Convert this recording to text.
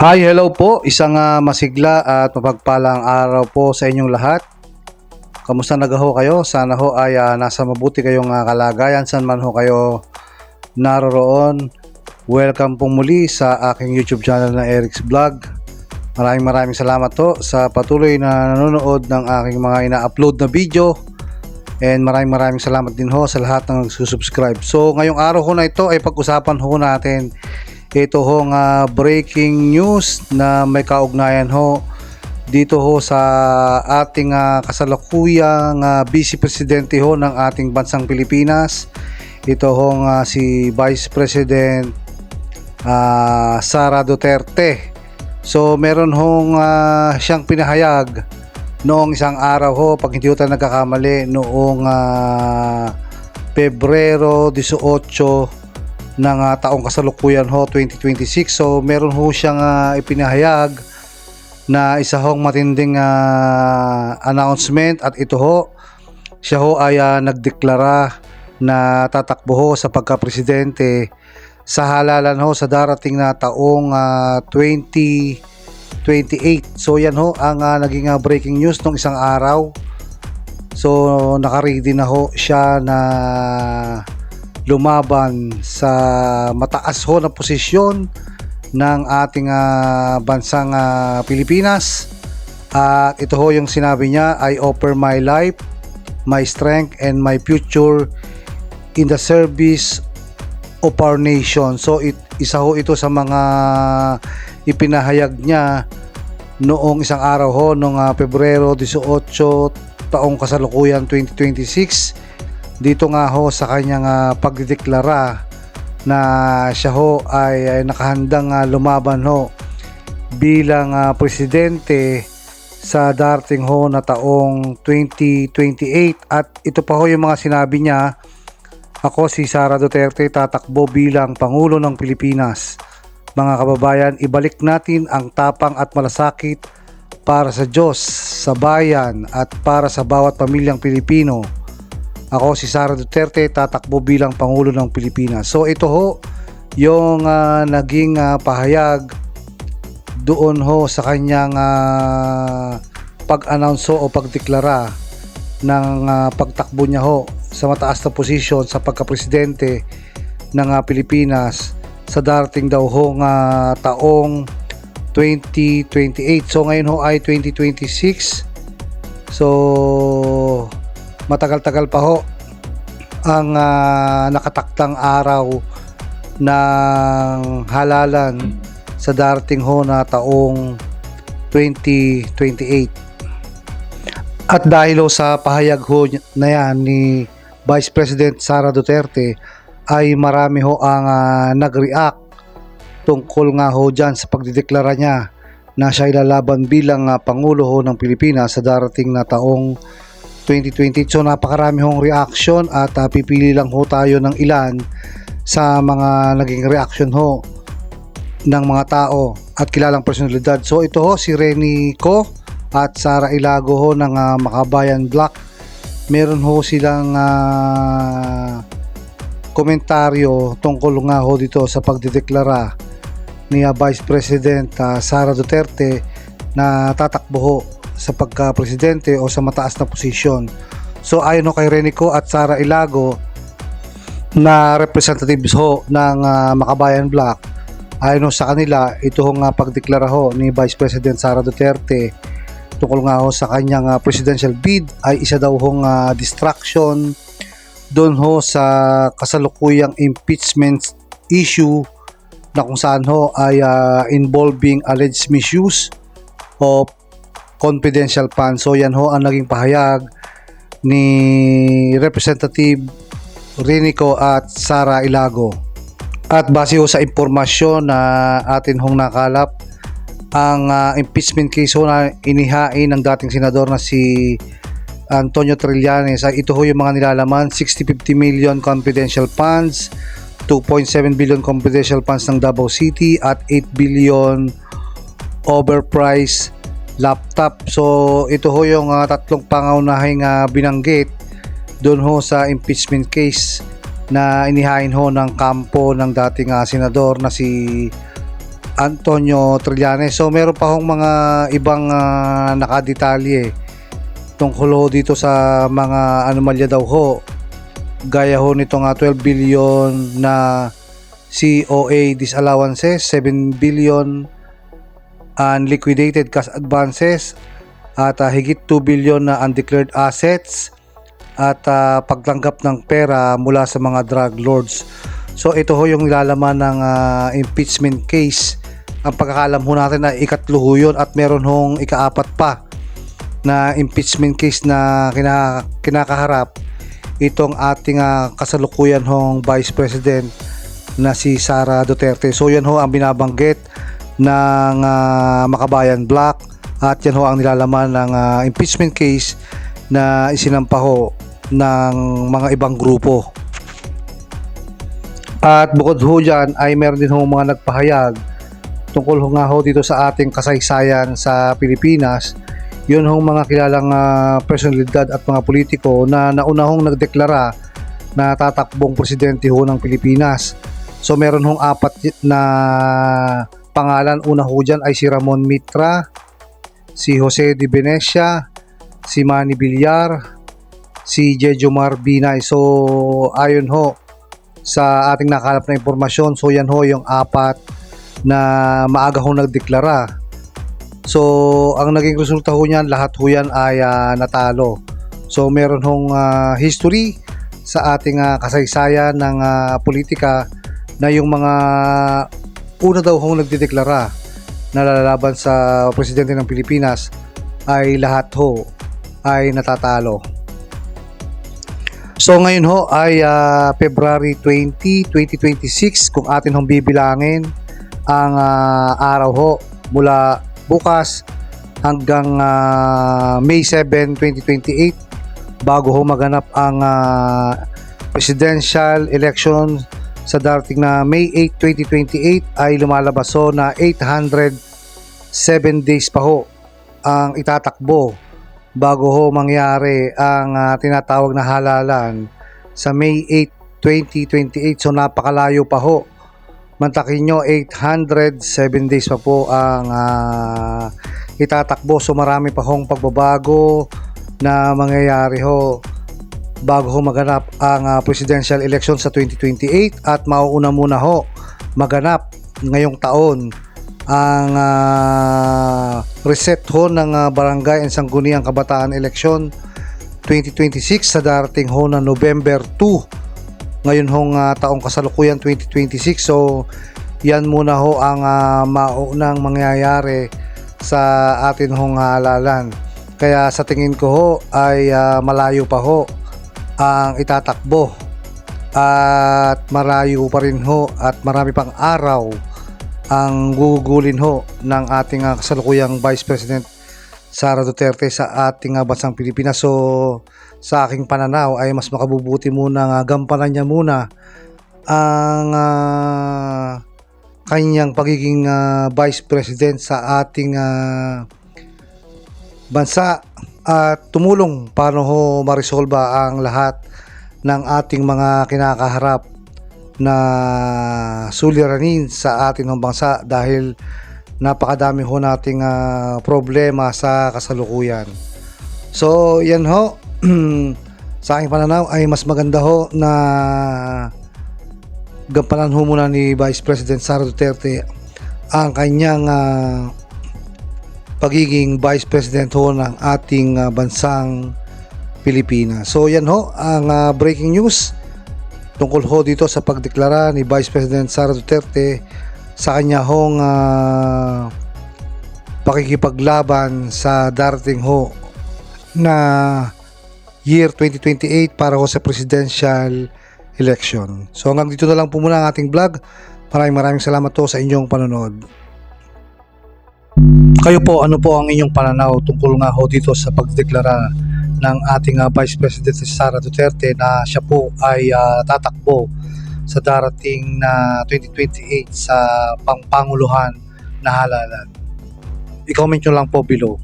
Hi, hello po. Isang masigla at mapagpalang araw po sa inyong lahat. Kamusta nagaho kayo? Sana ho ay nasa mabuti kayong kalagayan saan man ho kayo naroroon. Welcome po muli sa aking YouTube channel na Eric's Vlog. Maraming salamat po sa patuloy na nanonood ng aking mga ina-upload na video. And maraming salamat din ho sa lahat ng nagsusubscribe. So ngayong araw ho na ito ay pag-usapan ho natin ito hong breaking news na may kaugnayan ho dito ho sa ating kasalukuyang Vice Presidente ho ng ating bansang Pilipinas. Ito hong si Vice President Sara Duterte. So meron hong siyang pinahayag noong isang araw ho, pag hindi ko tayo nagkakamali, noong Pebrero 18 ng taong kasalukuyan ho 2026. So meron ho siyang ipinahayag na isa hong matinding announcement, at ito ho, siya ho ay nagdeklara na tatakbo ho sa pagka-presidente sa halalan ho sa darating na taong 2028. So yan ho ang naging breaking news nung isang araw. So nakaready na ho siya na lumaban sa mataas ho na posisyon ng ating bansang Pilipinas. At ito ho yung sinabi niya: I offer my life, my strength, and my future in the service of our nation. So isa ho ito sa mga ipinahayag niya noong isang araw ho noong Pebrero 18 taong kasalukuyan 2026. Dito nga ho sa kanyang pagdedeklara na siya ho ay nakahandang lumaban ho bilang presidente sa darating ho na taong 2028. At ito pa ho yung mga sinabi niya: ako si Sara Duterte, tatakbo bilang Pangulo ng Pilipinas. Mga kababayan, ibalik natin ang tapang at malasakit para sa Diyos, sa bayan, at para sa bawat pamilyang Pilipino. Ako si Sara Duterte, tatakbo bilang Pangulo ng Pilipinas. So ito ho yung naging pahayag doon ho sa kanyang pag-announce o pagdeklara ng pagtakbo niya ho sa mataas na posisyon sa pagka-presidente ng Pilipinas sa darating daw ho taong 2028. So ngayon ho ay 2026. So matagal-tagal pa ho ang nakataktang araw ng halalan sa darating ho na taong 2028. At dahil ho sa pahayag ho na yan ni Vice President Sara Duterte, ay marami ho ang nag-react tungkol nga ho dyan sa pagdideklara niya na siya ilalaban bilang Pangulo ho ng Pilipinas sa darating na taong 2020. So napakarami hong reaction, at pipili lang ho tayo ng ilan sa mga naging reaction ho ng mga tao at kilalang personalidad. So ito ho si Reni Co at Sara Ilago ho ng Makabayan Black. Meron ho silang komentaryo tungkol nga ho dito sa pagdedeklara ni Vice President Sara Duterte na tatakbo ho sa pagka-presidente o sa mataas na posisyon. So ayon ho kay Renico at Sara Ilago na representatives ho ng Makabayan Black, ayon ho sa kanila, ito ho nga pagdeklara ho ni Vice President Sara Duterte tungkol nga ho sa kanyang presidential bid ay isa daw hong distraction doon ho sa kasalukuyang impeachment issue na kung saan ho ay involving alleged misuse of confidential funds. So yan ho ang naging pahayag ni Representative Renico at Sara Ilago. At base ho sa impormasyon na atin hong nakalap, ang impeachment case ho na inihain ng dating senador na si Antonio Trillanes, ito ho yung mga nilalaman: 50 million confidential funds, 2.7 billion confidential funds ng Davao City, at 8 billion overpriced laptop. So ito ho yung tatlong pangunahing binanggit doon ho sa impeachment case na inihain ho ng kampo ng dating senador na si Antonio Trillanes. So meron pa hong mga ibang nakadetalye tungkol ho dito sa mga anomalya daw ho, gaya ho nitong 12 billion na COA disallowances, 7 billion unliquidated cash advances, at higit 2 billion na undeclared assets, at pagtanggap ng pera mula sa mga drug lords. So ito ho yung nilalaman ng impeachment case. Ang pagkakalam ho natin na ikatlo ho yun, at meron hong ikaapat pa na impeachment case na kinakaharap itong ating kasalukuyan hong Vice President na si Sara Duterte. So yan ho ang binabanggit ng Makabayan Black, at yan ho ang nilalaman ng impeachment case na isinampa ho ng mga ibang grupo. At bukod ho dyan ay meron din ho mga nagpahayag tungkol ho nga ho dito sa ating kasaysayan sa Pilipinas. Yun ho mga kilalang personalidad at mga politiko na nauna hong nagdeklara na tatakbong presidente ho ng Pilipinas. So meron hong apat na pangalan. Una ho dyan ay si Ramon Mitra, si Jose de Venecia, si Manny Villar, si Jejomar Binay. So ayon ho sa ating nakalap na impormasyon, so yan ho yung apat na maaga ho nagdeklara. So ang naging resulta ho niyan, lahat ho yan ay natalo. So meron hong history sa ating kasaysayan ng politika na yung mga una daw hong nagdedeklara na lalaban sa presidente ng Pilipinas ay lahat ho ay natatalo. So ngayon ho ay February 20, 2026 kung atin hong bibilangin ang araw ho mula bukas hanggang May 7, 2028 bago ho maganap ang presidential election sa darating na May 8, 2028 ay lumalabas ho na 807 days pa ho ang itatakbo bago ho mangyari ang tinatawag na halalan sa May 8, 2028. So napakalayo pa ho. Mantakin nyo, 807 days pa po ang itatakbo. So marami pa hong pagbabago na mangyayari ho bago ho maganap ang presidential election sa 2028, at mauuna muna ho maganap ngayong taon ang reset ho ng Barangay and Sangguniang Kabataan Election 2026 sa darating ho na November 2 ngayon hong taong kasalukuyan 2026. So yan muna ho ang maunang mangyayari sa atin hong halalan. Kaya sa tingin ko ho ay malayo pa ho ang itatakbo, at malayo pa rin ho at marami pang araw ang gugugulin ho ng ating kasalukuyang Vice President Sara Duterte sa ating bansang Pilipinas. So sa aking pananaw ay mas makabubuti muna gampanan niya muna ang kanyang pagiging Vice President sa ating bansa, at tumulong paano ho maresolba ang lahat ng ating mga kinakaharap na suliranin sa ating bansa dahil napakadami ho nating problema sa kasalukuyan. So yan ho, sa aking pananaw ay mas maganda ho na gampanan ho muna ni Vice President Sara Duterte ang kanyang pagiging Vice President ho ng ating bansang Pilipinas. So yan ho ang breaking news tungkol ho dito sa pagdeklara ni Vice President Sara Duterte sa kanya hong pakikipaglaban sa darating ho na year 2028 para ho sa presidential election. So hanggang dito na lang po muna ang ating vlog. Maraming salamat po sa inyong panonood. Kayo po, ano po ang inyong pananaw tungkol nga ho dito sa pagdeklara ng ating Vice President si Sara Duterte na siya po ay tatakbo sa darating na 2028 sa pangpanguluhan na halalan? I-comment nyo lang po below.